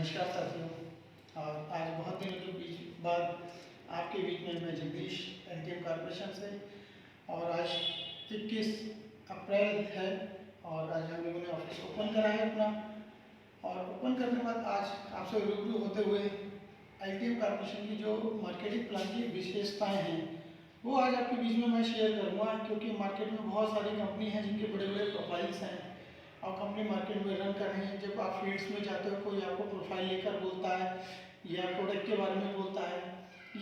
नमस्कार साथियों। और आज बहुत दिनों के बीच बाद आपके बीच में मैं जगदीश एनटीएम कॉर्पोरेशन से। और आज 21 अप्रैल है और आज हम लोगों ने ऑफिस ओपन करा है अपना। और ओपन करने के बाद आज आपसे रूबरू होते हुए एनटीएम कॉर्पोरेशन की जो मार्केटिंग प्लान की विशेषताएं हैं वो आज आपके बीच में मैं शेयर करूँगा, क्योंकि मार्केट में बहुत सारी कंपनी हैं जिनके बड़े बड़े प्रोफाइल्स हैं और कंपनी मार्केट में रन कर रही हैं। जब आप फील्ड्स में जाते हो कोई आपको प्रोफाइल लेकर बोलता है या प्रोडक्ट के बारे में बोलता है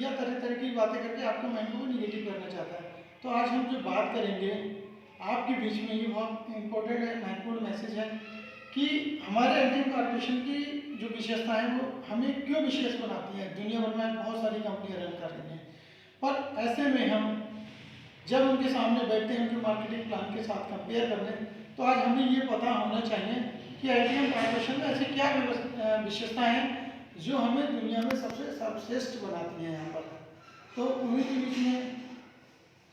या तरह तरह की बातें करके आपके माइंड को निगेटिव करना चाहता है। तो आज हम जो बात करेंगे आपके बीच में, ये बहुत इंपॉर्टेंट है, महत्वपूर्ण मैसेज है कि हमारे एनटीएम कॉर्पोरेशन की जो विशेषताएं हैं वो हमें क्यों विशेष बनाती हैं। दुनिया भर में बहुत सारी कंपनियां रन कर रही हैं, पर ऐसे में हम जब उनके सामने बैठते हैं उनके मार्केटिंग प्लान के साथ कंपेयर करने, तो आज हमें ये पता होना चाहिए कि एनटीएम कॉर्पोरेशन में ऐसी क्या विशेषताएं हैं जो हमें दुनिया में सबसे सर्वश्रेष्ठ बनाती हैं यहाँ पर। तो उन्हीं के बीच में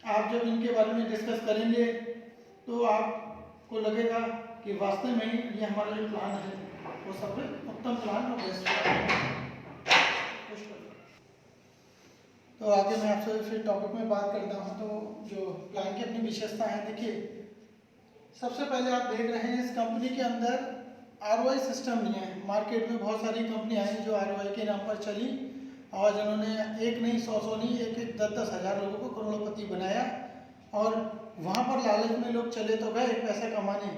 आप जब इनके बारे में डिस्कस करेंगे तो आपको लगेगा कि वास्तव में ये हमारा जो प्लान है वो सबसे उत्तम प्लान और बेस्ट प्लान है। तो आगे मैं आपसे फिर टॉपिक में बात करता हूँ। तो जो प्लान की अपनी विशेषता है, देखिए सबसे पहले आप देख रहे हैं इस कंपनी के अंदर आरओआई सिस्टम नहीं है। मार्केट में बहुत सारी कंपनियां हैं जो आरओआई के नाम पर चली और जिन्होंने एक नहीं 100 नहीं 10 हज़ार लोगों को करोड़पति बनाया और वहाँ पर लालच में लोग चले तो गए पैसा कमाने।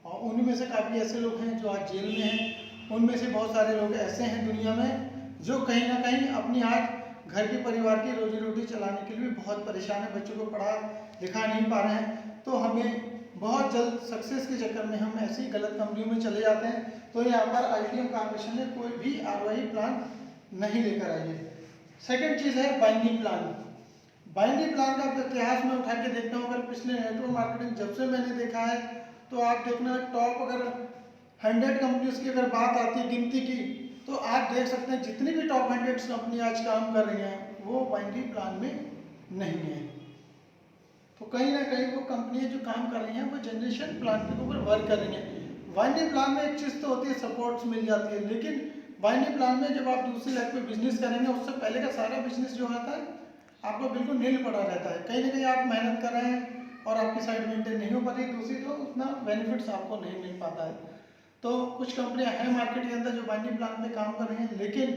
और उनमें से काफ़ी ऐसे लोग हैं जो आज जेल में हैं। उनमें से बहुत सारे लोग ऐसे हैं दुनिया में जो कहीं ना कहीं अपनी आज घर के परिवार की रोजी रोटी चलाने के लिए बहुत परेशान है, बच्चों को पढ़ा लिखा नहीं पा रहे हैं। तो हमें बहुत जल्द सक्सेस के चक्कर में हम ऐसी गलत कंपनियों में चले जाते हैं। तो यहाँ पर एनटीएम कॉर्पोरेशन ने कोई भी आरओआई प्लान नहीं लेकर आई है। सेकंड चीज़ है बाइंडिंग प्लान। बाइंडिंग प्लान का इतिहास में उठा के देखता हूँ, अगर पिछले नेटवर्क मार्केटिंग जब से मैंने देखा है तो आप देखना टॉप अगर 100 कंपनीज की अगर बात आती है गिनती की, तो आप देख सकते हैं जितनी भी टॉप 100 कंपनी आज काम कर रही हैं वो बाइंडिंग प्लान में नहीं है। तो कहीं ना कहीं वो कंपनियां जो काम कर रही हैं वो जनरेशन प्लान के ऊपर वर्क कर रही हैं। बाइंडिंग प्लान में एक चीज़ तो होती है सपोर्ट्स मिल जाती है, लेकिन बाइंडिंग प्लान में जब आप दूसरी लाइफ में बिजनेस करेंगे उससे पहले का सारा बिजनेस जो होता है आपको बिल्कुल नील पड़ा रहता है। कहीं ना कहीं आप मेहनत कर रहे हैं और आपकी साइड मेंटेन नहीं हो पाती, दूसरी तो उतना बेनिफिट्स आपको नहीं मिल पाता है। तो कुछ कंपनियां हैं मार्केट के अंदर जो बाइंडिंग प्लान पे काम कर रही हैं, लेकिन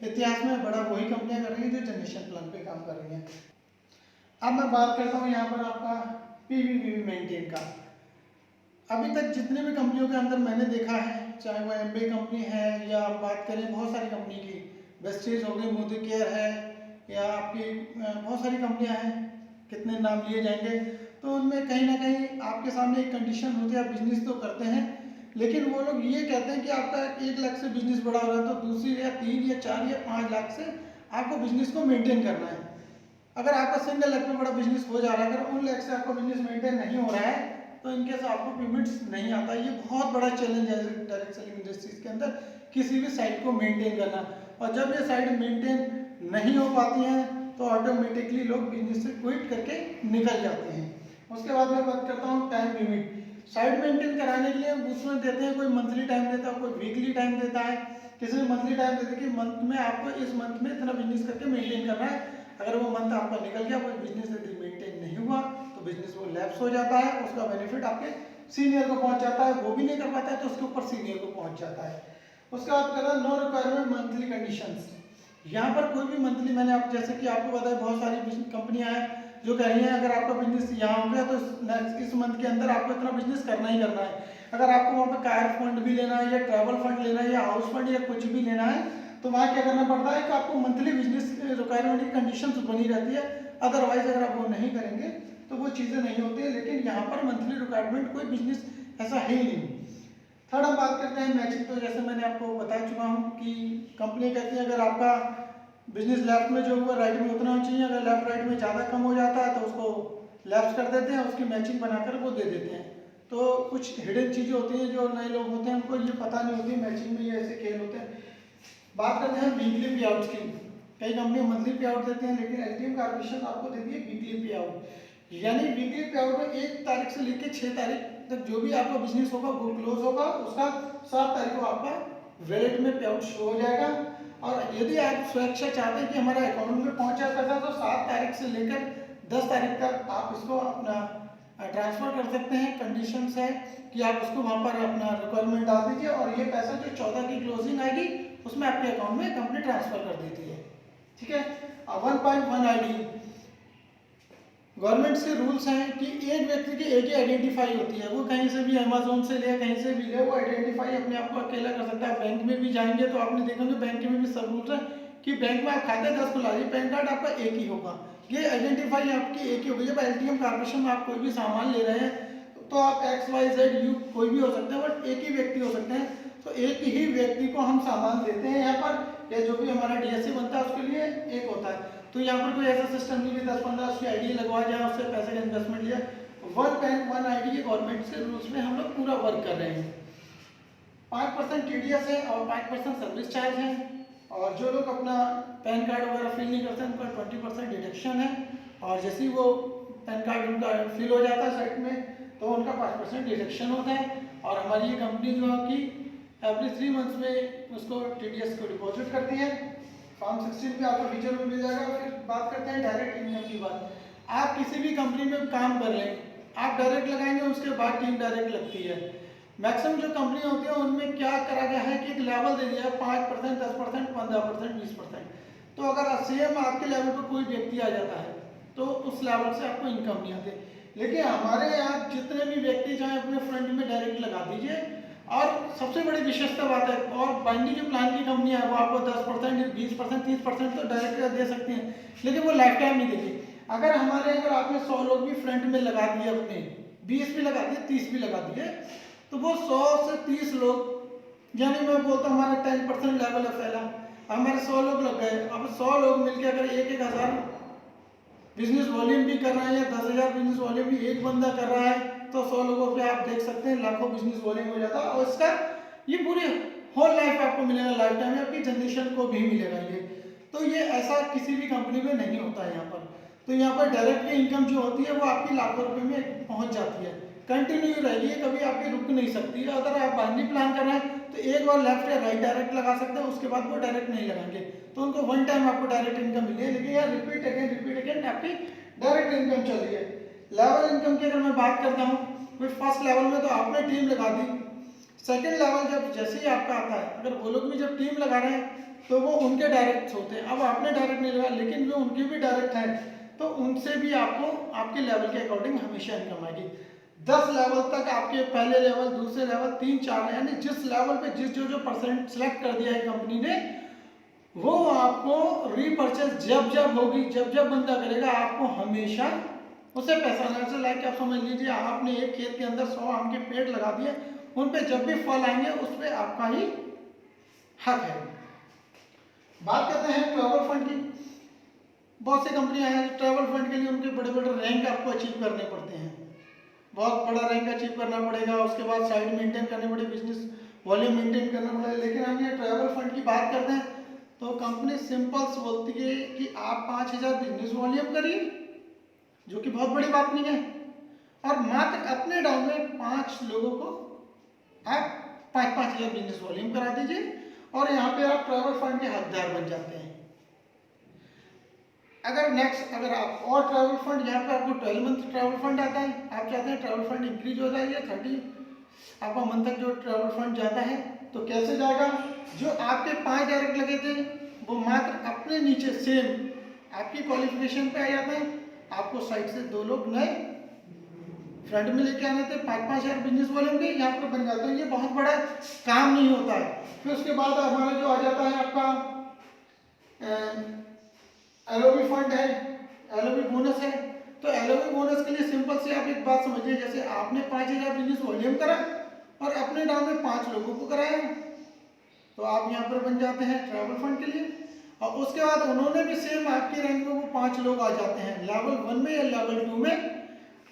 इतिहास में बड़ा वही कंपनियां कर रही हैं जो जनरेशन प्लान पे काम कर रही हैं। अब मैं बात करता हूँ यहाँ पर आपका पीवीपी मेंटेन का। अभी तक जितने भी कंपनियों के अंदर मैंने देखा है, चाहे वो एमबे कंपनी है या आप बात करें बहुत सारी कंपनी की, वेस्टेज हो गई, मोदी केयर है या आपकी बहुत सारी कंपनियां हैं, कितने नाम लिए जाएंगे। तो उनमें कहीं ना कहीं आपके सामने एक कंडीशन होती है, आप बिजनेस तो करते हैं लेकिन वो लोग ये कहते हैं कि आपका 1 लाख से बिजनेस बड़ा हो रहा है तो दूसरी या 3 या 4 या 5 लाख से आपको बिजनेस को मेंटेन करना है। अगर आपका सिंगल लाख में बड़ा बिजनेस हो जा रहा है, अगर उन लाख से आपका बिजनेस मेंटेन नहीं हो रहा है तो इनके से आपको पेमेंट्स नहीं आता। ये बहुत बड़ा चैलेंज है डायरेक्ट सेलिंग इंडस्ट्रीज के अंदर किसी भी साइट को मेंटेन करना। और जब ये साइट मेंटेन नहीं हो पाती हैं तो ऑटोमेटिकली लोग बिजनेस से क्विट करके निकल जाते हैं। उसके बाद मैं बात करता हूँ टाइम लिमिट। साइट मेंटेन कराने के लिए उसमें देते हैं, कोई मंथली टाइम देता है, कोई वीकली टाइम देता है, किसी में मंथली टाइम देते हैं कि मंथ में आपको इस मंथ में इतना बिजनेस करके मेंटेन करना है। अगर वो मंथ आपका निकल गया, कोई बिजनेस यदि मेंटेन नहीं हुआ तो बिजनेस वो लैप्स हो जाता है, उसका बेनिफिट आपके सीनियर को पहुंच जाता है, वो भी नहीं कर पाता है तो उसके ऊपर सीनियर को पहुंच जाता है। उसके बाद कहता है नो रिक्वायरमेंट मंथली कंडीशंस। यहाँ पर कोई भी मंथली, मैंने आप जैसे कि आपको बताया बहुत सारी कंपनियां हैं जो कह रही हैं अगर आपका बिजनेस यहाँ हो गया तो इस मंथ के अंदर आपको इतना बिजनेस करना ही करना है। अगर आपको वहाँ पर कार फंड भी लेना है या ट्रैवल फंड लेना है या हाउस फंड या कुछ भी लेना है तो वहाँ क्या करना पड़ता है कि आपको मंथली बिजनेस रिक्वायरमेंट की कंडीशंस बनी रहती है। अदरवाइज अगर आप वो नहीं करेंगे तो वो चीज़ें नहीं होती है। लेकिन यहाँ पर मंथली रिक्वायरमेंट कोई बिजनेस ऐसा है ही नहीं। थर्ड हम बात करते हैं मैचिंग। तो जैसे मैंने आपको बता चुका हूँ कि कंपनी कहती है अगर आपका बिजनेस लेफ्ट में जो हुआ राइट में उतना होना चाहिए, अगर लेफ्ट राइट में ज़्यादा कम हो जाता है तो उसको लेफ्ट कर देते हैं, उसकी मैचिंग बनाकर वो दे देते हैं। तो कुछ हिडन चीज़ें होती हैं जो नए लोग होते हैं उनको ये पता नहीं होती मैचिंग में ये ऐसे खेल होते हैं। बात करते हैं वीकली पे आउट की। कई कंपनी मंथली पे आउट देते हैं लेकिन एनटीएम कॉर्पोरेशन आपको देती है वीकली पे आउट। यानी वीकली पे आउट में 1 तारीख से लेकर 6 तारीख तक जो भी आपका बिजनेस होगा वो क्लोज होगा, उसका 7 तारीख को आपका वैलेट में पे आउट शो हो जाएगा। और यदि आप सुरक्षा चाहते हैं कि हमारा अकाउंट में पहुंचा पैसा, तो 7 तारीख से लेकर 10 तारीख तक आप इसको अपना ट्रांसफ़र कर सकते हैं। कंडीशंस है कि आप उसको वहाँ पर अपना रिक्वायरमेंट डाल दीजिए और ये पैसा जो 14 की क्लोजिंग आएगी उसमें आपके अकाउंट में कंपनी ट्रांसफ़र कर देती है। ठीक है। 1.1 आईडी गवर्नमेंट से रूल्स हैं कि एक व्यक्ति की एक ही आइडेंटिफाई होती है, वो कहीं से भी अमेजोन से ले कहीं से भी ले, वो आइडेंटिफाई अपने आप को अकेला कर सकता है। बैंक में भी जाएंगे तो आपने देखेंगे बैंक में भी सब रूल्स है कि बैंक में आप खाते 10 खुला लीजिए, पैन कार्ड आपका एक ही होगा, ये आइडेंटिफाई आपकी एक ही होगी। जब एलटीएम कॉर्पोरेशन में आप कोई भी सामान ले रहे हैं तो आप XYZ कोई भी हो सकते हैं, बट एक ही व्यक्ति हो सकते हैं। तो एक ही व्यक्ति को हम सामान देते हैं यहाँ पर, या जो भी हमारा DSC बनता है उसके लिए एक होता है। तो यहाँ पर कोई ऐसा सिस्टम नहीं कि 10-15 उसकी आईडी लगवा जाए, उससे पैसे का इन्वेस्टमेंट लिया। 1.1 आईडी के गवर्नमेंट से रूल्स में हम लोग पूरा वर्क कर रहे हैं। 5% TDS है और 5% सर्विस चार्ज है। और जो लोग अपना पैन कार्ड वगैरह फिल नहीं करते उनका 20% डिडक्शन है। और जैसे ही वो पैन कार्ड उनका फिल हो जाता है साइट में तो उनका 5% डिडक्शन होता है। और हमारी ये कंपनी जो है कि एवरी 3 मंथ्स में उसको TDS को डिपॉजिट करती है। फॉर्म 16 पे आपको फीचर में मिल जाएगा। फिर बात करते हैं डायरेक्ट इनकम की बात। आप किसी भी कंपनी में काम कर रहे हैं, आप डायरेक्ट लगाएंगे, उसके बाद टीम डायरेक्ट लगती है। मैक्सिमम जो कंपनी होती है उनमें क्या करा गया है कि एक लेवल दे दिया है 5%, 10%, 15%, 20%। तो अगर सेम आपके लेवल पर कोई व्यक्ति आ जाता है तो उस लेवल से आपको इनकम नहीं आती। लेकिन हमारे यहाँ जितने भी व्यक्ति चाहे अपने फ्रंट में डायरेक्ट लगा दीजिए। और सबसे बड़ी विशेषता बात है, और बाइंडिंग जो प्लान की कंपनी है वो आपको 10%, 20%, 30% तो डायरेक्ट दे सकती हैं, लेकिन वो लाइफ टाइम नहीं देगी। अगर हमारे अगर आपने 100 लोग भी फ्रंट में लगा दिए, अपने 20 भी लगा दिए, 30 भी लगा दिए, तो वो 100 से 30 लोग, यानी मैं बोलता हूँ हमारा 10% लेवल है पहला, हमारे 100 लोग लग गए। अब 100 लोग मिलकर अगर 1,000 बिजनेस वॉल्यूम भी कर रहे हैं या 10,000 बिजनेस वॉल्यूम भी एक बंदा कर रहा है, तो 100 लोगों पे आप देख सकते हैं लाखों बिजनेस वॉल्यूम हो जाता है। और इसका ये पूरी होल लाइफ आपको मिलेगा, लाइफ टाइम में आपकी जनरेशन को भी मिलेगा ये। तो ये ऐसा किसी भी कंपनी में नहीं होता है यहाँ पर। तो यहाँ पर डायरेक्ट इनकम जो होती है वो आपकी लाखों रुपए में पहुंच जाती है, कंटिन्यू रहेगी, कभी आपकी रुक नहीं सकती है। अगर आप बाइंडिंग प्लान कर रहे हैं तो एक बार लेफ्ट या राइट डायरेक्ट लगा सकते हैं, उसके बाद वो डायरेक्ट नहीं लगाएंगे, तो उनको वन टाइम आपको डायरेक्ट इनकम मिली है। लेकिन यार रिपीट अगेन आपकी डायरेक्ट इनकम चल रही है। लेवल इनकम की अगर मैं बात करता हूँ, फर्स्ट लेवल में तो आपने टीम लगा दी। सेकंड लेवल जब जैसे ही आपका आता है, अगर वो लोग भी जब टीम लगा रहे हैं तो वो उनके डायरेक्ट होते हैं। अब आपने डायरेक्ट नहीं लगाया लेकिन वो उनके भी डायरेक्ट हैं, तो उनसे भी आपको आपके लेवल के अकॉर्डिंग हमेशा इनकम आएगी। 10 लेवल तक आपके पहले लेवल, दूसरे लेवल, 3, 4, यानी जिस लेवल पे जिस जो परसेंट सेलेक्ट कर दिया है कंपनी ने, वो आपको रीपर्चेज जब जब होगी, जब जब बंदा करेगा, आपको हमेशा उसे पैसा आना चाहिए। लाइक आप समझ लीजिए आपने एक खेत के अंदर 100 आम के पेड़ लगा दिए, उन पे जब भी फल आएंगे उस पे आपका ही हक है। बात करते हैं ट्रैवल फंड की। बहुत सी कंपनियां हैं ट्रैवल फंड के लिए उनके बड़े बड़े रैंक आपको अचीव करने पड़ते हैं, बहुत बड़ा रैंक अचीव करना पड़ेगा, उसके बाद साइड मेंटेन करने पड़े, बिजनेस वॉल्यूम मेंटेन करना पड़ेगा। लेकिन हम ये ट्रैवल फंड की बात करते हैं तो कंपनी सिंपल से बोलती है कि आप 5,000 बिजनेस वॉल्यूम करिए, जो कि बहुत बड़ी बात नहीं है, और मात्र अपने डाउन में 5 लोगों को आप 5,000 बिजनेस वॉल्यूम करा दीजिए और यहाँ पे आप ट्रैवल फंड के हकदार बन जाते हैं। अगर आप और ट्रैवल फंड, यहाँ पे आपको 12 मंथ ट्रैवल फंड आता है, आप चाहते हैं ट्रैवल फंड इंक्रीज हो जाए 30 आपका मंथ तक जो ट्रैवल फंड जाता है, तो कैसे जाएगा? जो आपके 5 डायरेक्ट लगे थे वो मात्र अपने नीचे सेम आपकी क्वालिफिकेशन पे आ जाते हैं, आपको साइड से 2 लोग नए फ्रंट में लेके आने थे, 5,000 बिजनेस वॉल्यूम के यहाँ पर बन जाते हैं। ये बहुत बड़ा काम नहीं होता है। फिर उसके बाद हमारा जो आ जाता है आपका LOB फंड है, LOB बोनस है। तो LOB बोनस के लिए सिंपल से आप एक बात समझिए, जैसे आपने 5,000 बिजनेस वॉल्यूम करा और अपने डाउन में 5 लोगों को कराया, तो आप यहाँ पर बन जाते हैं ट्रैवल फंड के लिए। और उसके बाद उन्होंने भी सेम आपके रैंक में वो 5 लोग आ जाते हैं लेवल 1 में या लेवल 2 में,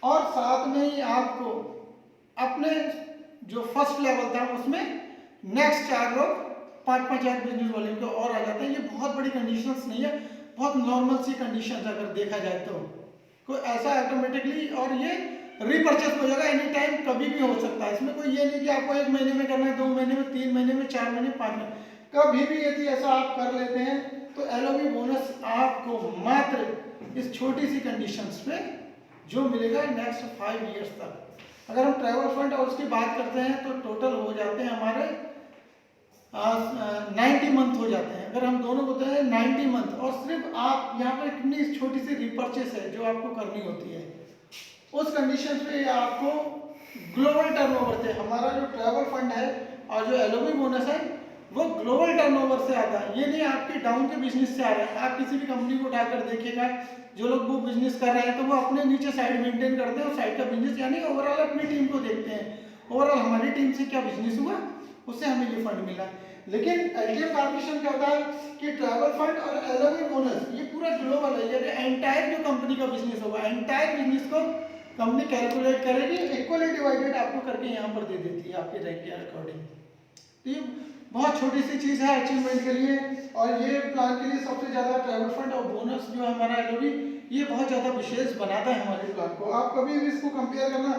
और साथ में ही आपको अपने जो फर्स्ट लेवल था उसमें नेक्स्ट 4 लोग 5,000 बिजनेस वॉल्यूम के और आ जाते हैं। ये बहुत बड़ी कंडीशंस नहीं है, बहुत नॉर्मल सी कंडीशंस अगर देखा जाए तो, कोई ऐसा ऑटोमेटिकली, और ये रिपर्चेस हो जाएगा एनी टाइम, कभी भी हो सकता है। इसमें कोई ये नहीं कि आपको 1 महीने में करना है, 2 महीने में, 3 महीने में, 4 महीने, 5 महीने, कभी भी यदि ऐसा आप कर लेते हैं तो एलओवी बोनस आपको मात्र इस छोटी सी कंडीशंस पे जो मिलेगा नेक्स्ट 5 इयर्स तक। अगर हम ट्रैवल फंड और उसकी बात करते हैं तो टोटल हो जाते हैं हमारे 90 मंथ हो जाते हैं। अगर हम दोनों बोलते हैं 90 मंथ, और सिर्फ आप यहाँ पर कितनी छोटी सी रिपर्चेस है जो आपको करनी होती है, उस कंडीशन पे आपको ग्लोबल टर्नओवर से, हमारा जो ट्रैवल फंड है और जो एलओवी बोनस है वो ग्लोबल टर्नओवर से आता है। ये नहीं आपके डाउन के बिजनेस से आ रहा है। आप किसी भी कंपनी को उठाकर देखिएगा, जो लोग वो बिजनेस कर रहे हैं तो वो अपने नीचे साइड मेंटेन करते हैं और साइड का बिजनेस, यानी ओवरऑल अपनी टीम को देखते हैं, ओवरऑल हमारी टीम से क्या बिजनेस हुआ, उससे हमें ये फंड मिला। लेकिन एलटीएफ कॉर्पोरेशन क्या होता है कि ट्रैवल फंड और एलओवी बोनस ये पूरा ग्लोबल है, यानी एंटायर जो कंपनी का बिजनेस होगा, एंटायर बिजनेस को कंपनी कैलकुलेट करेगी, इक्वली डिवाइडेड आपको करके यहाँ पर दे देती है आपके रैंक के अकॉर्डिंग। तो ये बहुत छोटी सी चीज़ है अचीवमेंट के लिए, और ये प्लान के लिए सबसे ज़्यादा ट्रैवल फंड और बोनस जो हमारा एलओवी ये बहुत ज़्यादा विशेष बनाता है हमारे प्लान को। आप कभी भी इसको कंपेयर करना,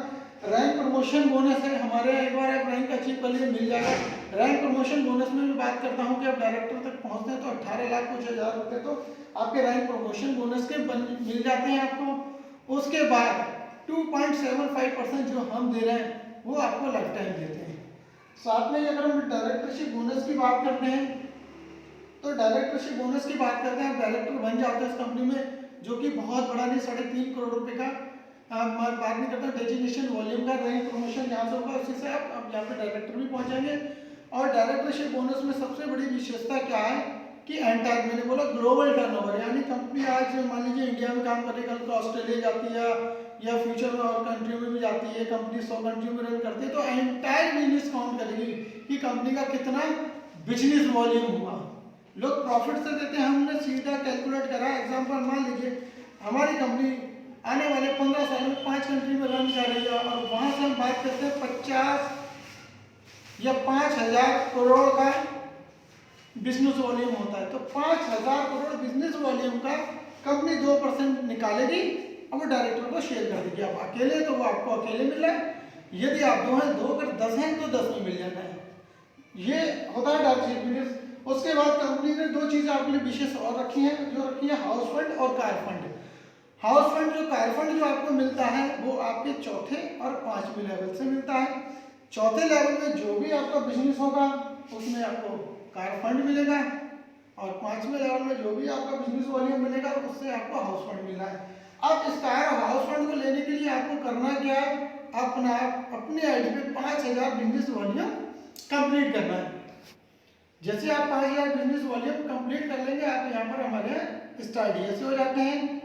रैंक प्रमोशन बोनस है हमारे, एक बार आप रैंक अचीव कर लिए मिल जाएगा। रैंक प्रमोशन बोनस में मैं बात करता हूँ कि आप डायरेक्टर तक पहुँचते हैं तो 18 लाख कुछ हज़ार रुपये तो आपके रैंक प्रमोशन बोनस के मिल जाते हैं आपको। उसके बाद 2.75% जो हम दे रहे हैं वो आपको लाइफ टाइम देते हैं। साथ में अगर हम डायरेक्टरशिप बोनस की बात करते हैं तो डायरेक्टरशिप बोनस की बात करते हैं, डायरेक्टर बन जाते हैं इस कंपनी में, जो कि बहुत बड़ा नहीं, 3.5 करोड़ रुपए का बात नहीं करता डेजिग्नेशन वॉल्यूम का, रैंक प्रमोशन यहाँ से होगा, उसी से आप यहाँ पे डायरेक्टर भी पहुंचेंगे। और डायरेक्टरशिप बोनस में सबसे बड़ी विशेषता क्या है कि एंटायर, मैंने बोला ग्लोबल टर्नओवर, यानी कंपनी आज मान लीजिए इंडिया में काम करने, कल को ऑस्ट्रेलिया जाती है या फ्यूचर में और कंट्री में भी जाती है, कंपनी 100 कंट्री में रन करती है, तो एंटायर बिजनेस काउंट करेगी कि कंपनी का कितना बिजनेस वॉल्यूम हुआ। लोग प्रॉफिट से देते हैं, हमने सीधा कैलकुलेट करा। एग्जांपल मान लीजिए हमारी कंपनी आने वाले 15 साल में 5 कंट्री में रन कर रही है और वहां से हम बात करते हैं 50 या 5,000 करोड़ का बिजनेस वॉल्यूम होता है, तो 5,000 करोड़ बिजनेस वॉल्यूम का कंपनी 2% निकालेगी और वो डायरेक्टर को शेयर कर देगी। आप अकेले तो वो आपको अकेले मिल रहा है, यदि आप 2 हैं, 2 अगर 10 हैं तो 10 में मिल जाता है। ये होता है डायरेक्टरशिप बिजनेस। उसके बाद कंपनी ने 2 चीज़ें आपके लिए विशेष और रखी हैं, जो रखी है हाउस फंड और कार फंड। हाउस फंड जो कार फंड जो आपको मिलता है वो आपके चौथे और 5वें लेवल से मिलता है। चौथे लेवल में जो भी आपका बिजनेस होगा उसमें आपको कार फंड मिलेगा, और 5वें लेवल में जो भी आपका बिजनेस वॉल्यूम मिलेगा उससे आपको हाउस फंड मिलना है। अब इस कार और हाउस फंड को लेने के लिए आपको करना क्या है, अपनी आईडी पे 5,000 बिजनेस वॉल्यूम कंप्लीट करना है। जैसे आप 5,000 बिजनेस वॉल्यूम कंप्लीट कर लेंगे, आप यहाँ पर हमारे यहाँ स्टार्ट ऐसे हो जाते हैं।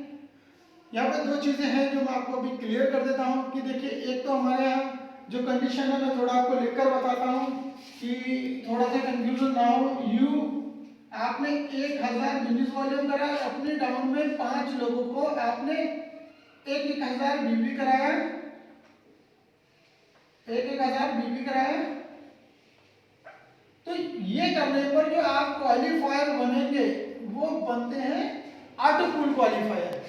यहाँ पे 2 चीज़ें हैं जो मैं आपको अभी क्लियर कर देता हूँ कि देखिए, एक तो हमारे यहाँ जो कंडीशन है मैं थोड़ा आपको लिखकर बताता हूँ कि थोड़ा सा कंफ्यूजन ना हो। आपने 1,000 बिजनेस वॉल्यूम करा, अपने डाउन में 5 लोगों को आपने 1,000 बीबी कराया, 1,000 बीबी कराया। तो ये करने पर जो आप क्वालिफायर बनेंगे वो बनते हैं ऑटो पूल क्वालिफायर,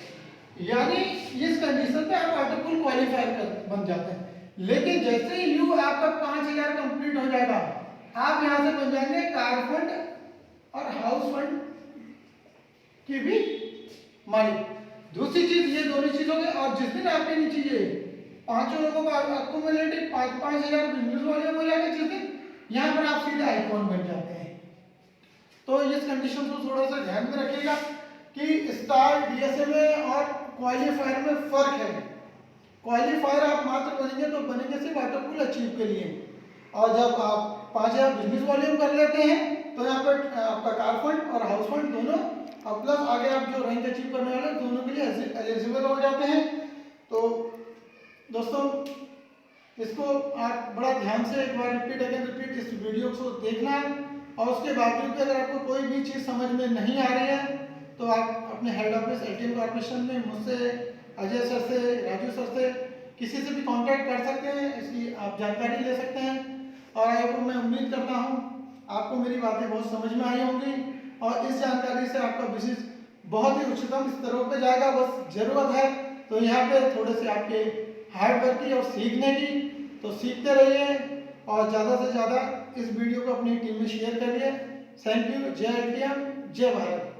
यानी इस कंडीशन पे आप ऑटो पूल क्वालिफायर बन जाते हैं। लेकिन जैसे ही आपका 5,000 कंप्लीट हो जाएगा, आप यहां से बन जाएंगे कार फंड और हाउस फंड के भी मालिक। दूसरी चीज, ये दोनों चीज हो गई। और जिस दिन आपके नीचे ये 5 लोगों का अक्यूमुलेटिव 5,000 बिजनेस वॉल्यूम हो जाएगा, जिस दिन यहाँ पर आप सीधे आइकॉन बन जाते हैं। तो इस कंडीशन को थोड़ा सा ध्यान में रखिएगा कि स्टार डीएसए में और क्वालिफायर में फर्क है। क्वालिफायर आप मात्र बनेंगे तो बनेंगे सिर्फ ऑटो पूल अचीव के लिए, और जब आप 5,000 बिजनेस वॉल्यूम कर लेते हैं तो यहाँ पर आपका कार फंड और हाउस फंड दोनों, और प्लस आगे आप जो रैंक अचीव करने वाले दोनों के लिए एलिजिबल हो जाते हैं। तो दोस्तों, इसको आप बड़ा ध्यान से एक बार रिपीट इस वीडियो को देखना है, और उसके बावजूद भी अगर आपको कोई भी चीज़ समझ में नहीं आ रही है तो आप अपने हेड ऑफिस एलटीएम कॉर्पोरेशन में मुझसे, अजय सर से, राजू सर से, किसी से भी कांटेक्ट कर सकते हैं, इसकी आप जानकारी ले सकते हैं। और आपको मैं उम्मीद करता हूँ आपको मेरी बातें बहुत समझ में आई होंगी, और इस जानकारी से आपका बिजनेस बहुत ही उच्चतम स्तरों पे जाएगा। बस ज़रूरत है तो यहाँ पे थोड़े से आपके हार्ड वर्क की और सीखने की। तो सीखते रहिए और ज़्यादा से ज़्यादा इस वीडियो को अपनी टीम में शेयर करिए। Thank you. जय एटीएम, जय भारत।